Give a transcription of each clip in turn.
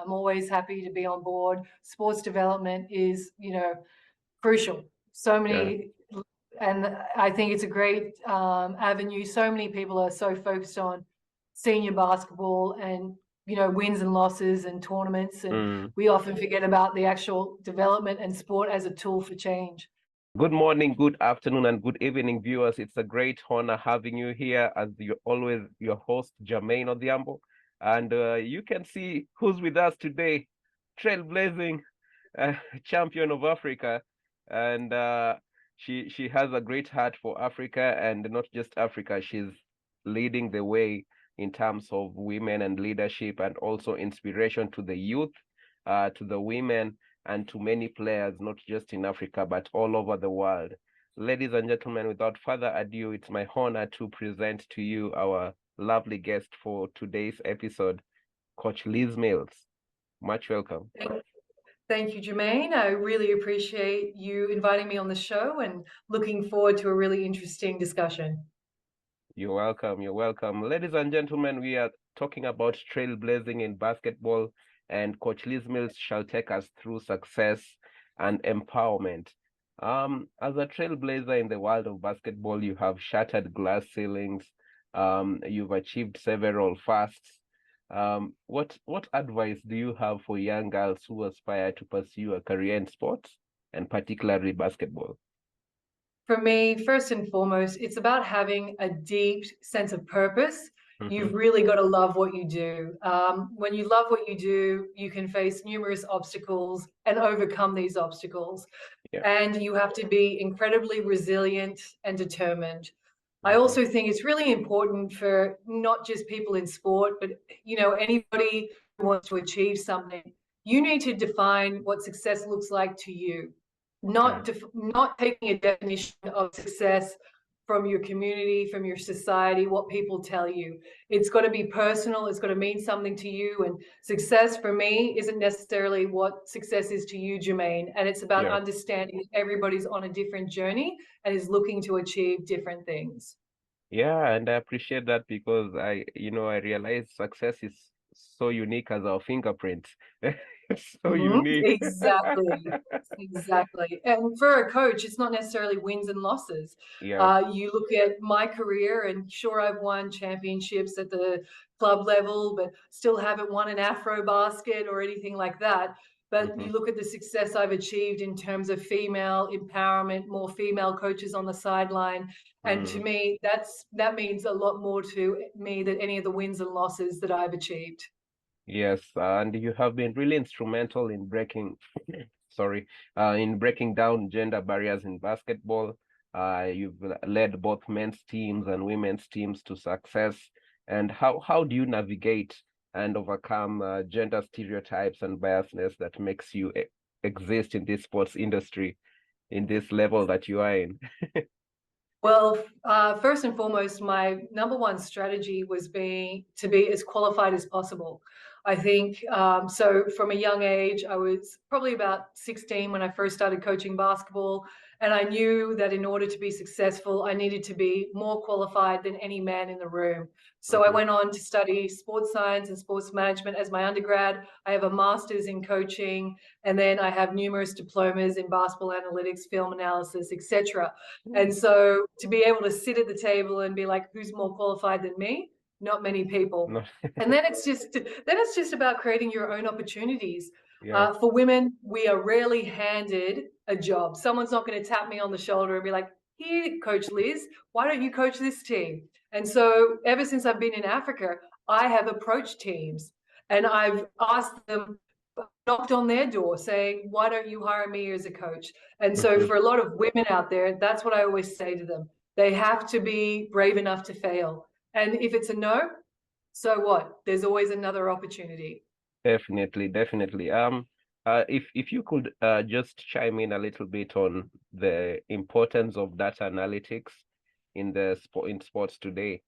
I'm always happy to be on board. Sports development is, crucial. So many, and I think it's a great avenue. So many people are so focused on senior basketball and, wins and losses and tournaments. And we often forget about the actual development and sport as a tool for change. Good morning, good afternoon, and good evening, viewers. It's a great honor having you here as your host, Jermaine Odhiambo. And you can see who's with us today, Trailblazing champion of Africa. And she has a great heart for Africa, and not just Africa. She's leading the way in terms of women and leadership, and also inspiration to the youth, to the women, and to many players, not just in Africa, but all over the world. Ladies and gentlemen, without further ado, it's my honor to present to you our lovely guest for today's episode, Coach Liz Mills. Much welcome. Thank you, Jermaine. I really appreciate you inviting me on the show and looking forward to a really interesting discussion. You're welcome. You're welcome. Ladies and gentlemen, we are talking about trailblazing in basketball, and Coach Liz Mills shall take us through success and empowerment. As a trailblazer in the world of basketball, you have shattered glass ceilings. You've achieved several firsts. What advice do you have for young girls who aspire to pursue a career in sports, and particularly basketball? For me, first and foremost, it's about having a deep sense of purpose. You've really got to love what you do. When you love what you do, you can face numerous obstacles and overcome these obstacles. And you have to be incredibly resilient and determined. I also think it's really important for not just people in sport, but anybody who wants to achieve something. You need to define what success looks like to you. Not taking a definition of success from your community, from your society, what people tell you. It's got to be personal. It's got to mean something to you. And success for me isn't necessarily what success is to you, Jermaine. And it's about understanding everybody's on a different journey and is looking to achieve different things. Yeah, and I appreciate that, because I realize success is so unique as our fingerprints. It's so unique. Exactly. And for a coach, it's not necessarily wins and losses. You look at my career, and sure, I've won championships at the club level, but still haven't won an Afro basket or anything like that. But you look at the success I've achieved in terms of female empowerment, more female coaches on the sideline. And to me, that means a lot more to me than any of the wins and losses that I've achieved. Yes, and you have been really instrumental in breaking down gender barriers in basketball. You've led both men's teams and women's teams to success. And how do you navigate and overcome gender stereotypes and biasness that makes you exist in this sports industry, in this level that you are in? Well, first and foremost, my number one strategy was to be as qualified as possible. I think so from a young age, I was probably about 16 when I first started coaching basketball. And I knew that in order to be successful, I needed to be more qualified than any man in the room. So I went on to study sports science and sports management as my undergrad. I have a master's in coaching, and then I have numerous diplomas in basketball analytics, film analysis, etc. And so to be able to sit at the table and be like, who's more qualified than me? Not many people. And then it's just about creating your own opportunities. For women, we are rarely handed a job. Someone's not going to tap me on the shoulder and be like, here, Coach Liz, why don't you coach this team? And so ever since I've been in Africa, I have approached teams and I've asked them, knocked on their door saying, why don't you hire me as a coach? And so for a lot of women out there, that's what I always say to them. They have to be brave enough to fail. And if it's a no, so what? There's always another opportunity. Definitely. If you could just chime in a little bit on the importance of data analytics in sports today.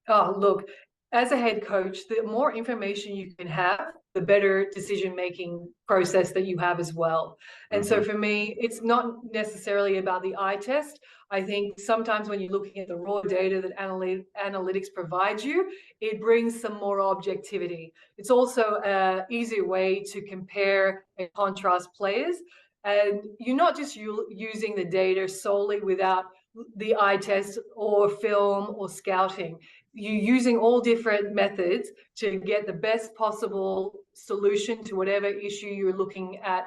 Oh, look, as a head coach, the more information you can have, the better decision-making process that you have as well. And so for me, it's not necessarily about the eye test. I think sometimes when you're looking at the raw data that analytics provides you, it brings some more objectivity. It's also an easier way to compare and contrast players. And you're not just using the data solely without the eye test or film or scouting. You're using all different methods to get the best possible solution to whatever issue you're looking at.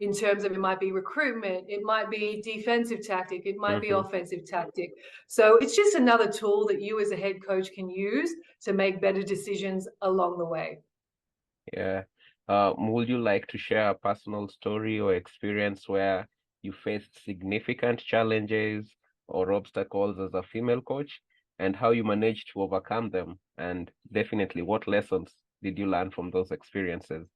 In terms of, it might be recruitment, it might be defensive tactic, it might be offensive tactic. So it's just another tool that you as a head coach can use to make better decisions along the way. Yeah. Would you like to share a personal story or experience where you faced significant challenges or obstacles as a female coach, and how you managed to overcome them? And definitely, what lessons did you learn from those experiences?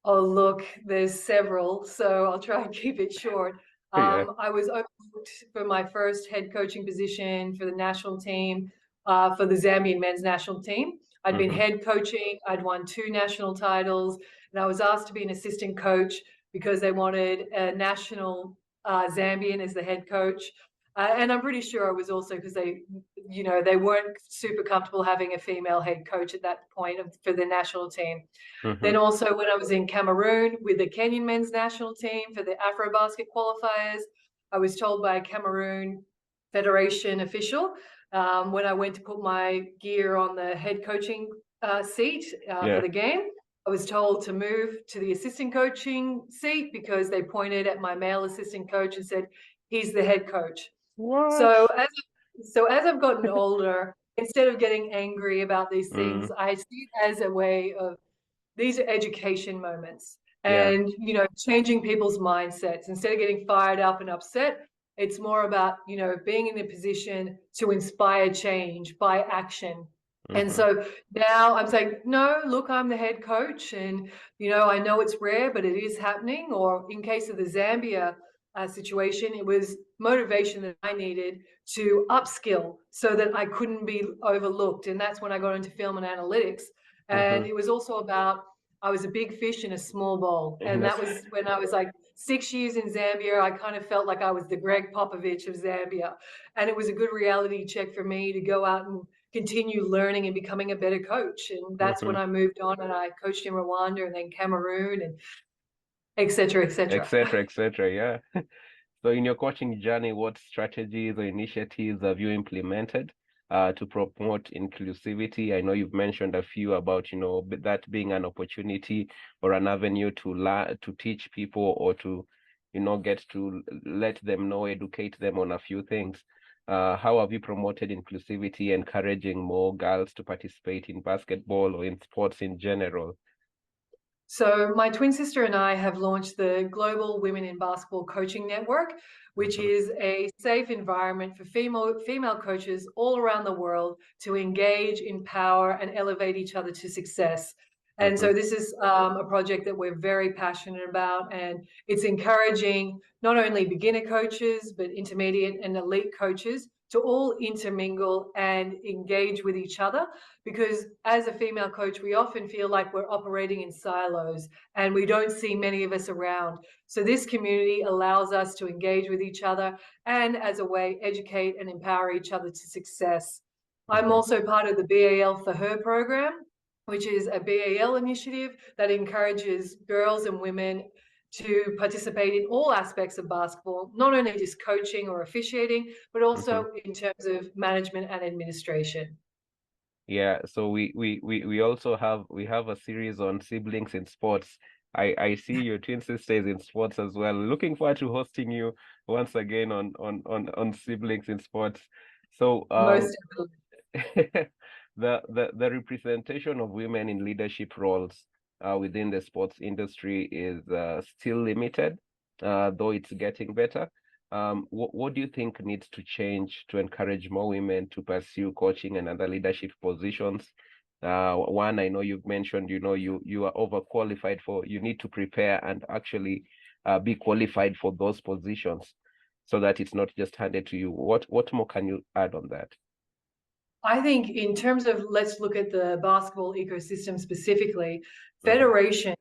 Oh, look, there's several, so I'll try and keep it short. Yeah. I was overlooked for my first head coaching position for the national team, for the Zambian men's national team. I'd been head coaching, I'd won 2 national titles, and I was asked to be an assistant coach because they wanted a national Zambian as the head coach. And I'm pretty sure I was also because they weren't super comfortable having a female head coach at that point for the national team. Then also when I was in Cameroon with the Kenyan men's national team for the Afrobasket qualifiers, I was told by a Cameroon Federation official when I went to put my gear on the head coaching seat for the game, I was told to move to the assistant coaching seat because they pointed at my male assistant coach and said, he's the head coach. What? So as I've gotten older, instead of getting angry about these things, I see it as a way of, these are education moments and, changing people's mindsets. Instead of getting fired up and upset, it's more about, being in a position to inspire change by action. And so now I'm saying, no, look, I'm the head coach and, I know it's rare, but it is happening. Or in case of the Zambia situation, it was motivation that I needed to upskill so that I couldn't be overlooked. And that's when I got into film and analytics. And it was also about, I was a big fish in a small bowl. And that was when I was like 6 years in Zambia. I kind of felt like I was the Greg Popovich of Zambia. And it was a good reality check for me to go out and continue learning and becoming a better coach. And that's when I moved on and I coached in Rwanda and then Cameroon and et cetera, et cetera. Et cetera, et cetera, yeah. So in your coaching journey, what strategies or initiatives have you implemented to promote inclusivity? I know you've mentioned a few about, that being an opportunity or an avenue to learn, to teach people or to, get to let them know, educate them on a few things. How have you promoted inclusivity, encouraging more girls to participate in basketball or in sports in general? So my twin sister and I have launched the Global Women in Basketball Coaching Network, which is a safe environment for female coaches all around the world to engage, empower, and elevate each other to success. And so this is a project that we're very passionate about, and it's encouraging not only beginner coaches, but intermediate and elite coaches to all intermingle and engage with each other. Because as a female coach, we often feel like we're operating in silos and we don't see many of us around. So this community allows us to engage with each other and as a way, educate and empower each other to success. I'm also part of the BAL for Her program, which is a BAL initiative that encourages girls and women to participate in all aspects of basketball, not only just coaching or officiating, but also in terms of management and administration. Yeah, so we also have a series on siblings in sports. I see your twin sisters in sports as well. Looking forward to hosting you once again on siblings in sports. So Most the representation of women in leadership roles within the sports industry is still limited, though it's getting better. What do you think needs to change to encourage more women to pursue coaching and other leadership positions? One, I know you've mentioned, you are overqualified you need to prepare and actually be qualified for those positions so that it's not just handed to you. What more can you add on that? I think in terms of, let's look at the basketball ecosystem specifically, Mhm. federation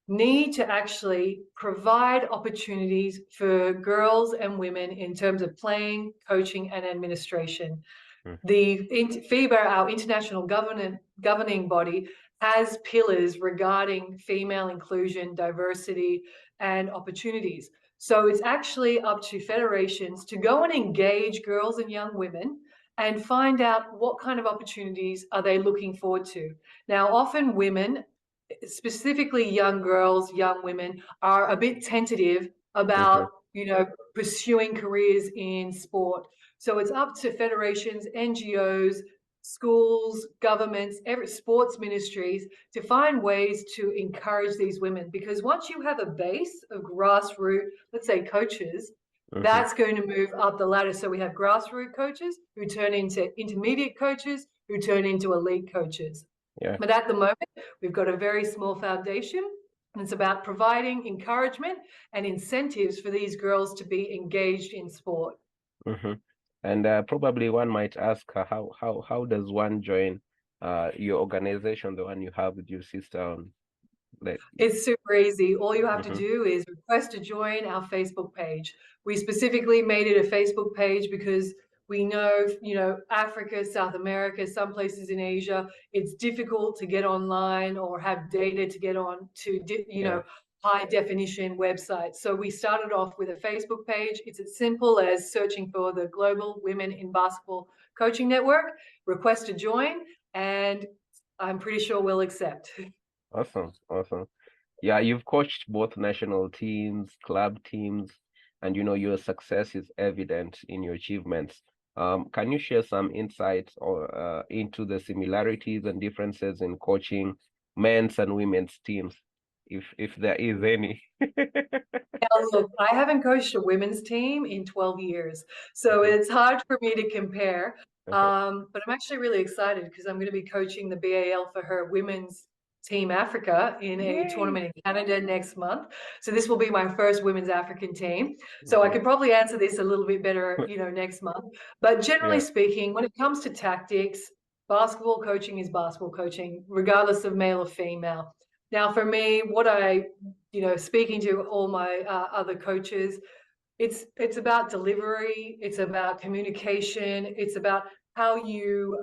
need to actually provide opportunities for girls and women in terms of playing, coaching, and administration. Mhm. The FIBA, our international governing body, has pillars regarding female inclusion, diversity, and opportunities. So it's actually up to federations to go and engage girls and young women and find out what kind of opportunities are they looking forward to. Now, often women, specifically young girls, young women, are a bit tentative about, pursuing careers in sport. So it's up to federations, NGOs, schools, governments, every sports ministries to find ways to encourage these women. Because once you have a base of grassroots, let's say coaches, that's going to move up the ladder. So we have grassroots coaches who turn into intermediate coaches, who turn into elite coaches. Yeah. But at the moment, we've got a very small foundation. And it's about providing encouragement and incentives for these girls to be engaged in sport. And probably one might ask, how does one join your organization, the one you have with your sister? It's super easy. All you have to do is request to join our Facebook page. We specifically made it a Facebook page because we know, Africa, South America, some places in Asia, it's difficult to get online or have data to get on to, high definition websites. So we started off with a Facebook page. It's as simple as searching for the Global Women in Basketball Coaching Network, request to join, and I'm pretty sure we'll accept. Awesome. Yeah, you've coached both national teams, club teams, and your success is evident in your achievements. Can you share some insights into the similarities and differences in coaching men's and women's teams, if there is any? Now, look, I haven't coached a women's team in 12 years, so it's hard for me to compare. But I'm actually really excited because I'm going to be coaching the BAL for her women's team Africa in a tournament in Canada next month. So this will be my first women's African team. So I could probably answer this a little bit better, next month. But generally speaking, when it comes to tactics, basketball coaching is basketball coaching, regardless of male or female. Now, for me, what speaking to all my other coaches, it's about delivery, it's about communication, it's about how you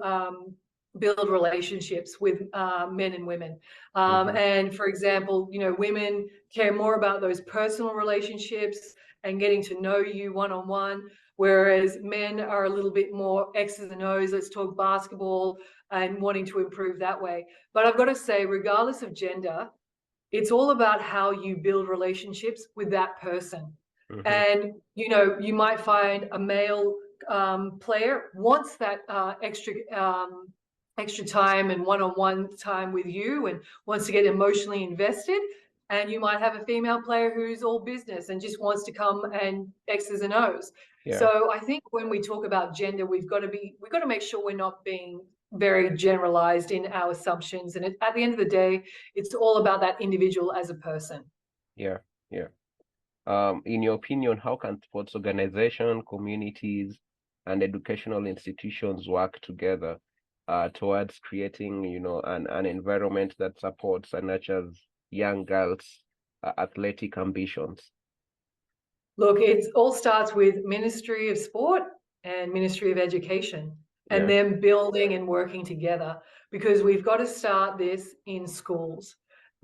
build relationships with men and women. And for example, women care more about those personal relationships and getting to know you one-on-one, whereas men are a little bit more X's and O's, let's talk basketball, and wanting to improve that way. But I've got to say, regardless of gender, it's all about how you build relationships with that person. And, you might find a male player wants that extra time and one-on-one time with you and wants to get emotionally invested. And you might have a female player who's all business and just wants to come and X's and O's. Yeah. So I think when we talk about gender, we've got to make sure we're not being very generalized in our assumptions. And at the end of the day, it's all about that individual as a person. Yeah. In your opinion, how can sports organization, communities, and educational institutions work together towards creating, an environment that supports and nurtures young girls' athletic ambitions? Look, it all starts with Ministry of Sport and Ministry of Education, and them building and working together, because we've got to start this in schools.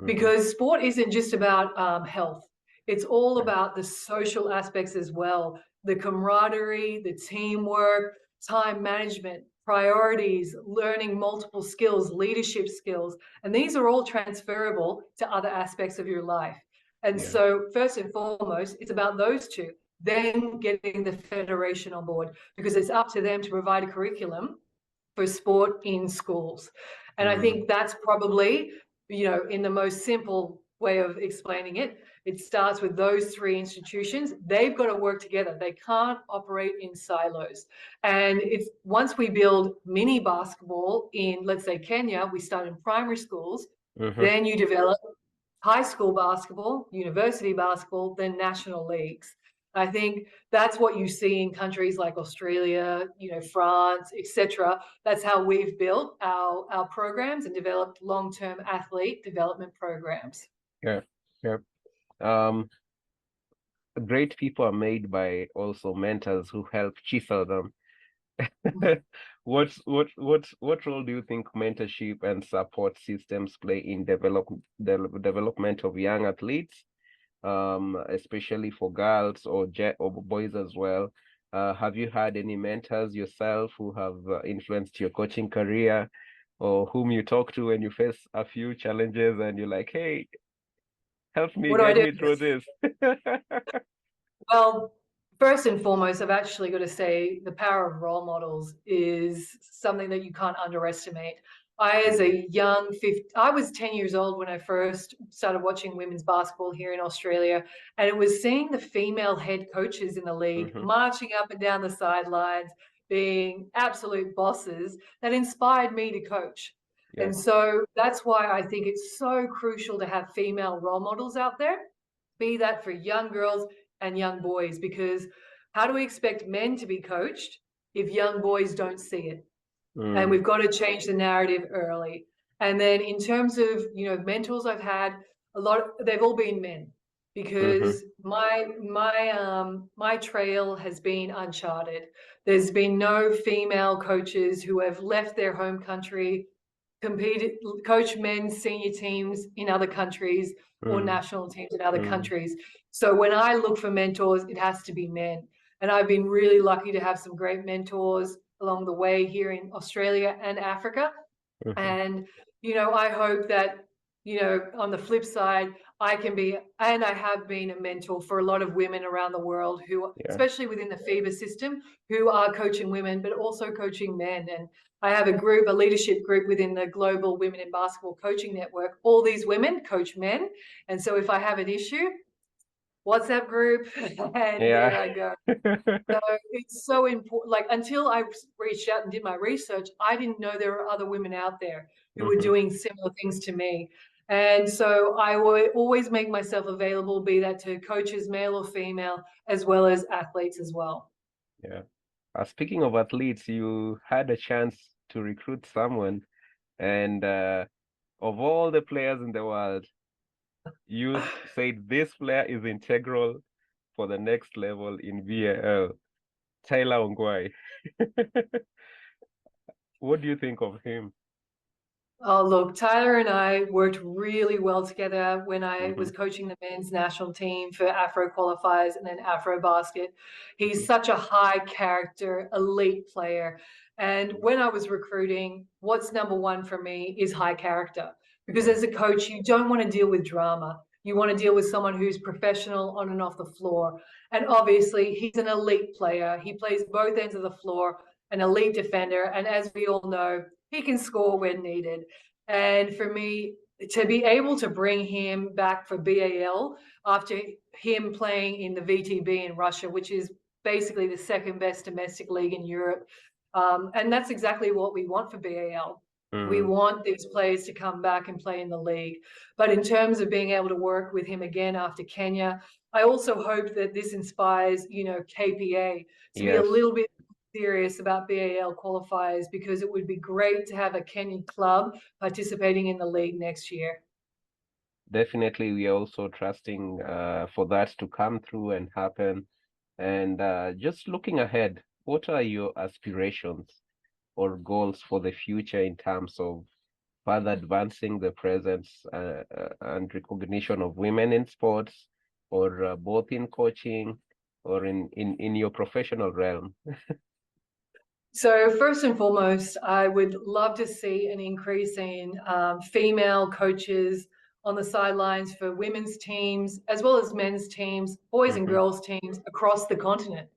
Because sport isn't just about health. It's all about the social aspects as well, the camaraderie, the teamwork, time management, priorities, learning multiple skills, leadership skills. And these are all transferable to other aspects of your life. And so first and foremost, it's about those two, then getting the federation on board, because it's up to them to provide a curriculum for sport in schools. And I think that's probably, in the most simple way of explaining it, it starts with those three institutions. They've got to work together. They can't operate in silos. And it's once we build mini basketball in, let's say, Kenya, we start in primary schools, then you develop high school basketball, university basketball, then national leagues. I think that's what you see in countries like Australia, France, etc. That's how we've built our programs and developed long-term athlete development programs. Yeah, yeah. Um, Great people are made by also mentors who help chisel them. What role do you think mentorship and support systems play in development of young athletes, especially for girls or boys as well? Have you had any mentors yourself who have influenced your coaching career, or whom you talk to when you face a few challenges and you're like, hey, help me, What do I get do? me through this? Well, first and foremost, I've actually got to say the power of role models is something that you can't underestimate. As a young I was 10 years old when I first started watching women's basketball here in Australia, and it was seeing the female head coaches in the league marching up and down the sidelines, being absolute bosses that inspired me to coach. Yeah. And so that's why I think it's so crucial to have female role models out there, be that for young girls and young boys, because how do we expect men to be coached if young boys don't see it? And we've got to change the narrative early. And then in terms of, mentors I've had, they've all been men, because my trail has been uncharted. There's been no female coaches who have left their home country, competed, coach men's senior teams in other countries or national teams in other countries. So when I look for mentors, it has to be men. And I've been really lucky to have some great mentors along the way here in Australia and Africa. And, I hope that, on the flip side, I can be, and I have been a mentor for a lot of women around the world who, especially within the FIBA system, who are coaching women, but also coaching men. And I have a leadership group within the Global Women in Basketball Coaching Network. All these women coach men. And so if I have an issue, WhatsApp group, and there I go. So it's so important. Like, until I reached out and did my research, I didn't know there were other women out there who were doing similar things to me. And so I would always make myself available, be that to coaches, male or female, as well as athletes as well. Yeah. Speaking of athletes, you had a chance to recruit someone, and of all the players in the world, you said this player is integral for the next level in VAL, Tyler Ongwae. What do you think of him? Oh, look, Tyler and I worked really well together when I was coaching the men's national team for Afro qualifiers and then Afro basket. He's such a high character, elite player. And when I was recruiting, what's number one for me is high character. Because as a coach, you don't want to deal with drama. You want to deal with someone who's professional on and off the floor. And obviously, he's an elite player. He plays both ends of the floor, an elite defender. And as we all know, he can score when needed. And for me, to be able to bring him back for BAL after him playing in the VTB in Russia, which is basically the second best domestic league in Europe. And that's exactly what we want for BAL. We want these players to come back and play in the league. But in terms of being able to work with him again after Kenya, I also hope that this inspires, KPA to be a little bit serious about BAL qualifiers, because it would be great to have a Kenyan club participating in the league next year. Definitely, we are also trusting for that to come through and happen. And just looking ahead, what are your aspirations or goals for the future in terms of further advancing the presence and recognition of women in sports, or both in coaching or in your professional realm? So first and foremost, I would love to see an increase in female coaches on the sidelines for women's teams, as well as men's teams, boys and girls teams across the continent.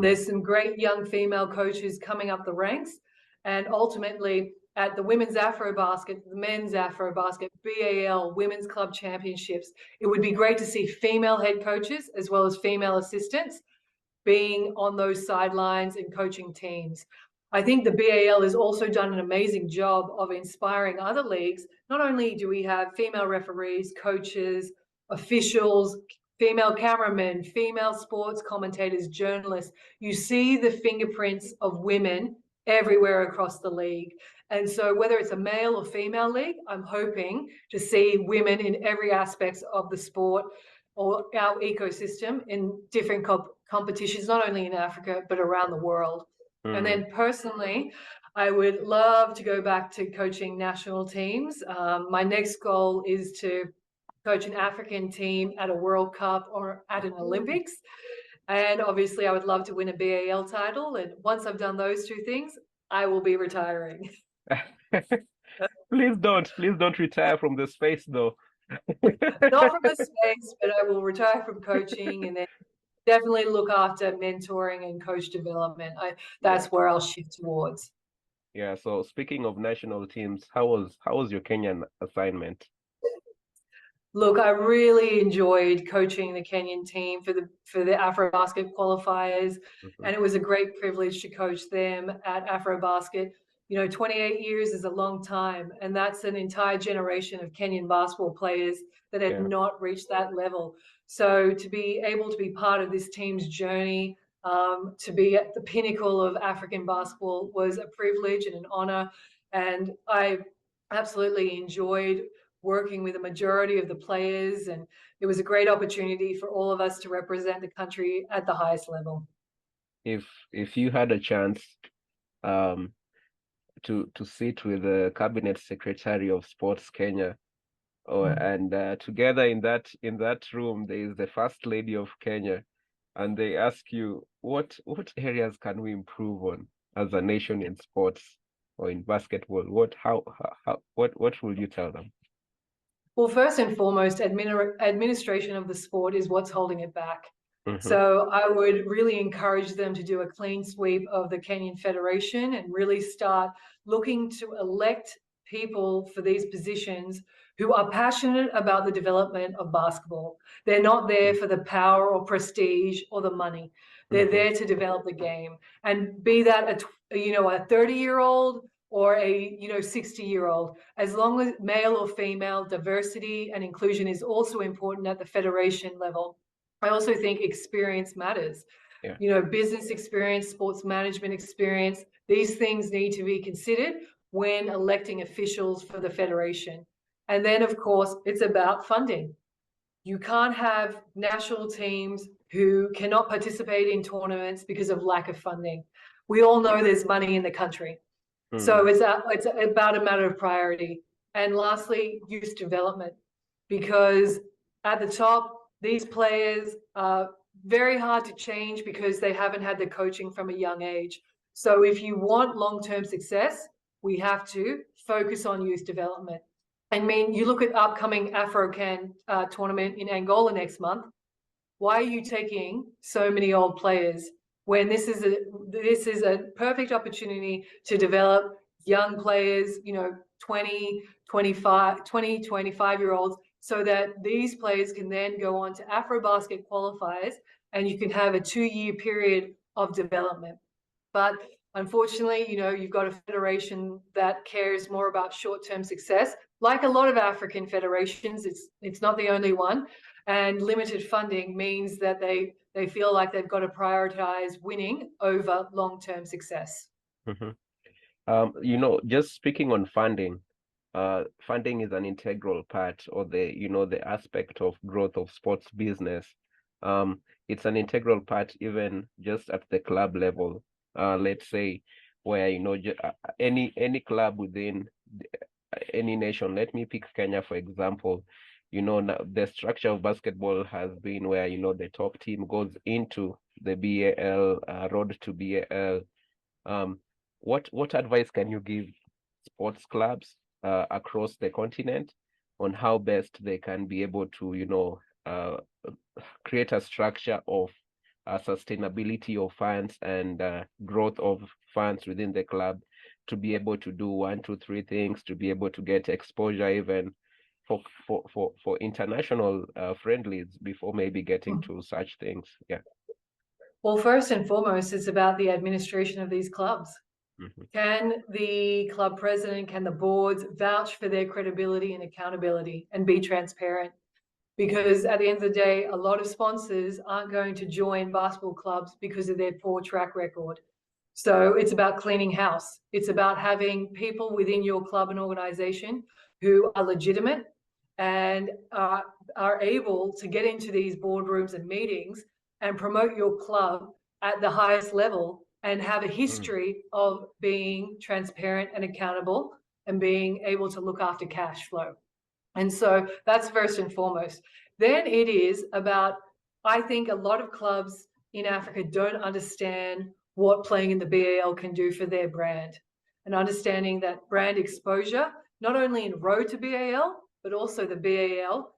There's some great young female coaches coming up the ranks, and ultimately at the women's Afrobasket, the men's Afrobasket, BAL, Women's Club Championships, it would be great to see female head coaches as well as female assistants being on those sidelines and coaching teams. I think the BAL has also done an amazing job of inspiring other leagues. Not only do we have female referees, coaches, officials, female cameramen, female sports commentators, journalists. You see the fingerprints of women everywhere across the league. And so whether it's a male or female league, I'm hoping to see women in every aspect of the sport or our ecosystem in different competitions, not only in Africa, but around the world. And then personally, I would love to go back to coaching national teams. My next goal is to coach an African team at a World Cup or at an Olympics. And obviously I would love to win a BAL title. And once I've done those two things, I will be retiring. Please don't retire from the space though. Not from the space, but I will retire from coaching and then definitely look after mentoring and coach development. That's where I'll shift towards. Yeah. So speaking of national teams, how was your Kenyan assignment? Look, I really enjoyed coaching the Kenyan team for the AfroBasket qualifiers, and it was a great privilege to coach them at AfroBasket. You know, 28 years is a long time, and that's an entire generation of Kenyan basketball players that had not reached that level. So to be able to be part of this team's journey, to be at the pinnacle of African basketball was a privilege and an honor, and I absolutely enjoyed working with a majority of the players, and it was a great opportunity for all of us to represent the country at the highest level. If you had a chance to sit with the Cabinet Secretary of Sports Kenya, and together in that room there is the First Lady of Kenya, and they ask you what areas can we improve on as a nation in sports or in basketball, what will you tell them? Well, first and foremost, administration of the sport is what's holding it back. So I would really encourage them to do a clean sweep of the Kenyan Federation and really start looking to elect people for these positions who are passionate about the development of basketball. They're not there for the power or prestige or the money. They're there to develop the game, and be that a 30-year-old or a 60-year-old, as long as male or female, diversity and inclusion is also important at the federation level. I also think experience matters. You know, business experience, sports management experience, these things need to be considered when electing officials for the federation. And then, of course, it's about funding. You can't have national teams who cannot participate in tournaments because of lack of funding. We all know there's money in the country. So it's about a matter of priority. And lastly, youth development, because at the top, these players are very hard to change because they haven't had the coaching from a young age. So if you want long-term success, we have to focus on youth development. I mean, you look at upcoming AfroCan tournament in Angola next month. Why are you taking so many old players when this is a perfect opportunity to develop young players, 20, 25-year-olds, so that these players can then go on to AfroBasket qualifiers and you can have a 2-year period of development. But unfortunately, you've got a federation that cares more about short-term success, like a lot of African federations. It's not the only one. And limited funding means that they feel like they've got to prioritize winning over long-term success. Just speaking on funding, funding is an integral part of the aspect of growth of sports business. It's an integral part even just at the club level. Let's say where any club within any nation. Let me pick Kenya for example. The structure of basketball has been where the top team goes into the BAL, road to BAL. What advice can you give sports clubs across the continent on how best they can be able to create a structure of sustainability of funds and growth of funds within the club, to be able to do 1, 2, 3 things, to be able to get exposure even for international friendlies before maybe getting to such things? Well, first and foremost, it's about the administration of these clubs. Can the club president, can the boards vouch for their credibility and accountability and be transparent? because at the end of the day, a lot of sponsors aren't going to join basketball clubs because of their poor track record. So it's about cleaning house. It's about having people within your club and organization who are legitimate and are able to get into these boardrooms and meetings and promote your club at the highest level and have a history of being transparent and accountable and being able to look after cash flow. And so that's first and foremost. Then it is about, I think a lot of clubs in Africa don't understand what playing in the BAL can do for their brand, and understanding that brand exposure, not only in road to BAL, but also the BAL.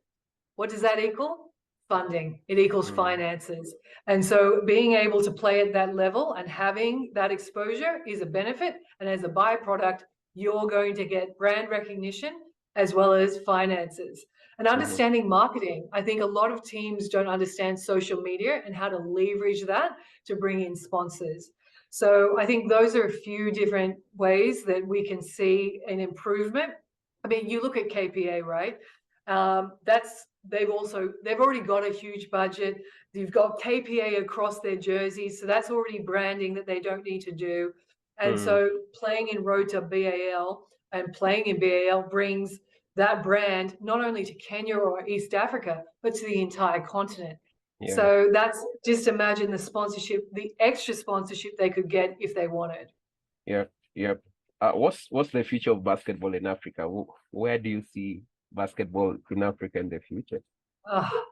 What does that equal? Funding. It equals finances. And so being able to play at that level and having that exposure is a benefit. And as a byproduct, you're going to get brand recognition as well as finances. And understanding marketing. I think a lot of teams don't understand social media and how to leverage that to bring in sponsors. So I think those are a few different ways that we can see an improvement. I mean, you look at KPA, right? They've already got a huge budget. You've got KPA across their jerseys, so that's already branding that they don't need to do. And so playing in road to BAL and playing in BAL brings that brand not only to Kenya or East Africa, but to the entire continent. Yeah. So that's, just imagine the sponsorship, the extra sponsorship they could get if they wanted. Yeah. What's the future of basketball in Africa? Where do you see basketball in Africa in the future?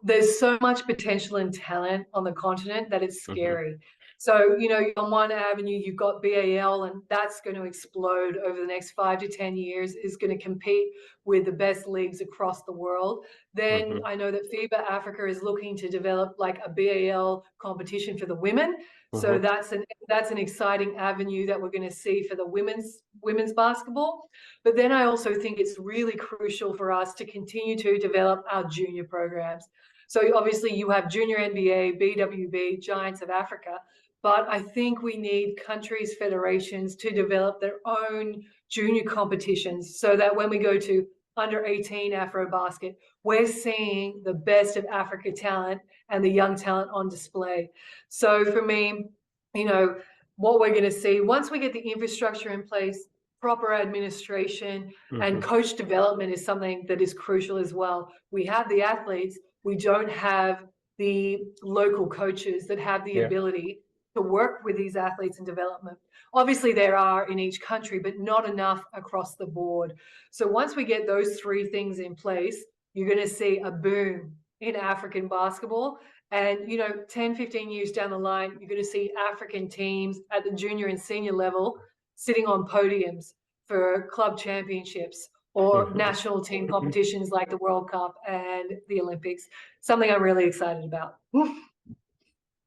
There's so much potential and talent on the continent that it's scary. So, you know, on one avenue, you've got BAL, and that's going to explode over the next 5 to 10 years, is going to compete with the best leagues across the world. Then I know that FIBA Africa is looking to develop like a BAL competition for the women. So that's an exciting avenue that we're going to see for the women's basketball. But then I also think it's really crucial for us to continue to develop our junior programs. So obviously you have Junior NBA, BWB, Giants of Africa, but I think we need countries' federations to develop their own junior competitions so that when we go to under 18 Afrobasket, we're seeing the best of Africa talent and the young talent on display. So for me, you know, what we're going to see once we get the infrastructure in place, proper administration and coach development is something that is crucial as well. We have the athletes, we don't have the local coaches that have the ability to work with these athletes in development. Obviously there are in each country, but not enough across the board. So once we get those three things in place, you're going to see a boom in African basketball. And, you know, 10, 15 years down the line, you're going to see African teams at the junior and senior level sitting on podiums for club championships or national team competitions like the World Cup and the Olympics. Something I'm really excited about.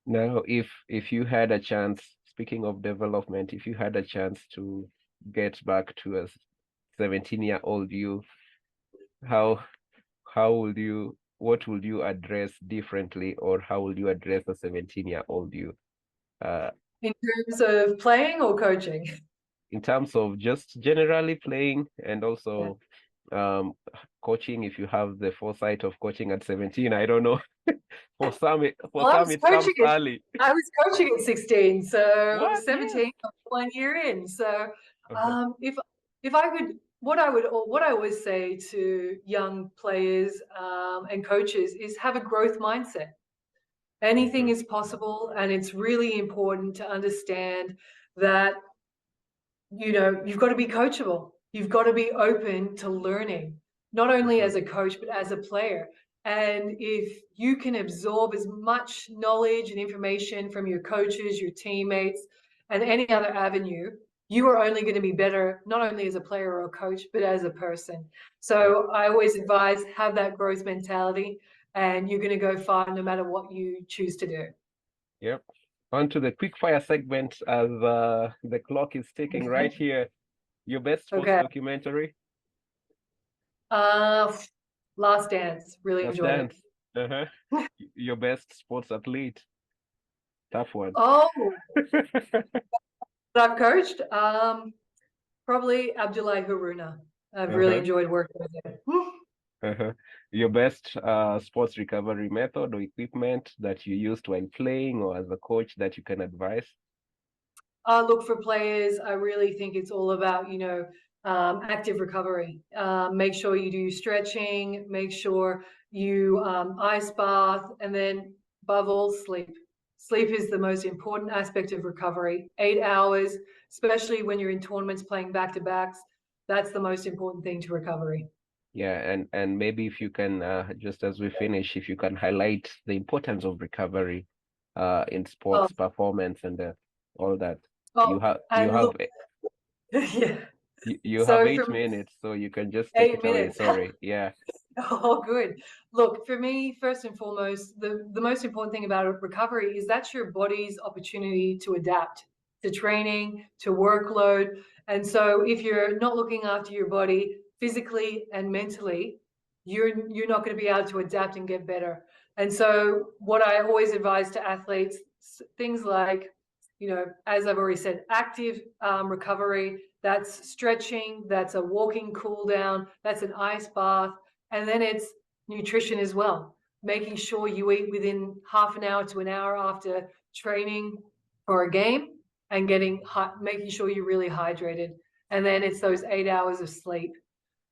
Now, if you had a chance, speaking of development, if you had a chance to get back to a 17-year-old you, what would you address differently, or how will you address a 17-year-old you? In terms of playing or coaching? In terms of just generally playing, and also coaching, if you have the foresight of coaching at 17. I don't know. For some it comes early. I was coaching at 16, so 17, 1 year in. So if I could, what I always say to young players and coaches is have a growth mindset. Anything is possible, and it's really important to understand that, you know, you've got to be coachable. You've got to be open to learning, not only as a coach, but as a player. And if you can absorb as much knowledge and information from your coaches, your teammates, and any other avenue, you are only going to be better, not only as a player or a coach, but as a person. So I always advise, have that growth mentality, and you're going to go far no matter what you choose to do. Yep. On to the quick fire segment, as the clock is ticking right here. Your best sports documentary? Last Dance. Really enjoyed it. Your best sports athlete? Tough one. Oh, I've coached? Probably Abdullahi Haruna. I've really enjoyed working with him. Uh-huh. Your best sports recovery method or equipment that you used while playing or as a coach that you can advise? Look, for players, I really think it's all about, active recovery. Make sure you do stretching, make sure you ice bath, and then above all, sleep. Sleep is the most important aspect of recovery. 8 hours, especially when you're in tournaments playing back-to-backs, that's the most important thing to recovery. Yeah, and maybe if you can just as we finish, if you can highlight the importance of recovery in Oh, sports performance and all that. You oh, have you and have look, yeah. you have So eight from minutes, so you can just take it away. 8 minutes. Sorry. Yeah. Oh, good. Look, for me, first and foremost, the most important thing about recovery is that's your body's opportunity to adapt to training, to workload. And so if you're not looking after your body physically and mentally, you're not going to be able to adapt and get better. And so what I always advise to athletes, things like, as I've already said, active recovery, that's stretching, that's a walking cool down, that's an ice bath, and then it's nutrition as well, making sure you eat within half an hour to an hour after training or a game and making sure you're really hydrated. And then it's those 8 hours of sleep.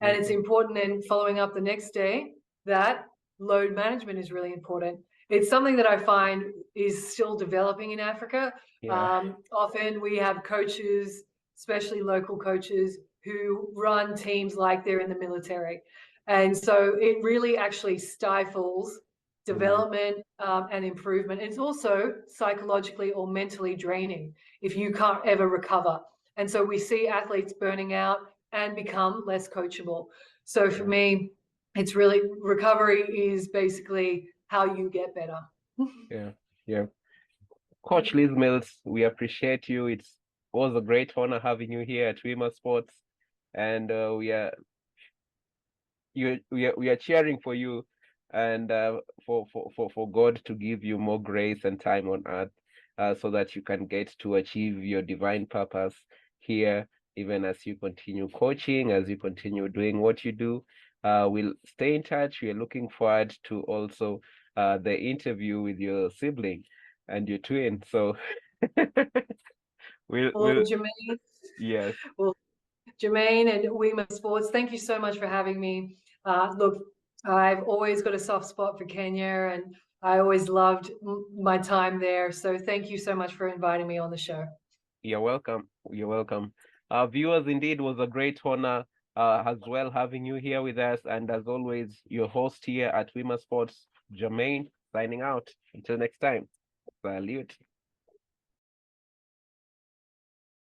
And it's Mhm. important then following up the next day that load management is really important. It's something that I find is still developing in Africa. Yeah. Often we have coaches, especially local coaches, who run teams like they're in the military. And so it really actually stifles Mm. development and improvement. It's also psychologically or mentally draining if you can't ever recover. And so we see athletes burning out and become less coachable. So for Yeah. me, it's really recovery is basically how you get better. Yeah. Yeah. Coach Liz Mills, we appreciate you. It was a great honor having you here at Wima Sports, and we are cheering for you, and for God to give you more grace and time on earth, so that you can get to achieve your divine purpose here, even as you continue coaching, as you continue doing what you do. We'll stay in touch. We are looking forward to also the interview with your sibling and your twin. So Well, we'll Jermaine, yes. well, Jermaine and Wima Sports, thank you so much for having me. Look, I've always got a soft spot for Kenya and I always loved my time there. So thank you so much for inviting me on the show. You're welcome. You're welcome. Viewers, indeed, was a great honor as well having you here with us. And as always, your host here at Wima Sports, Jermaine, signing out. Until next time, salute.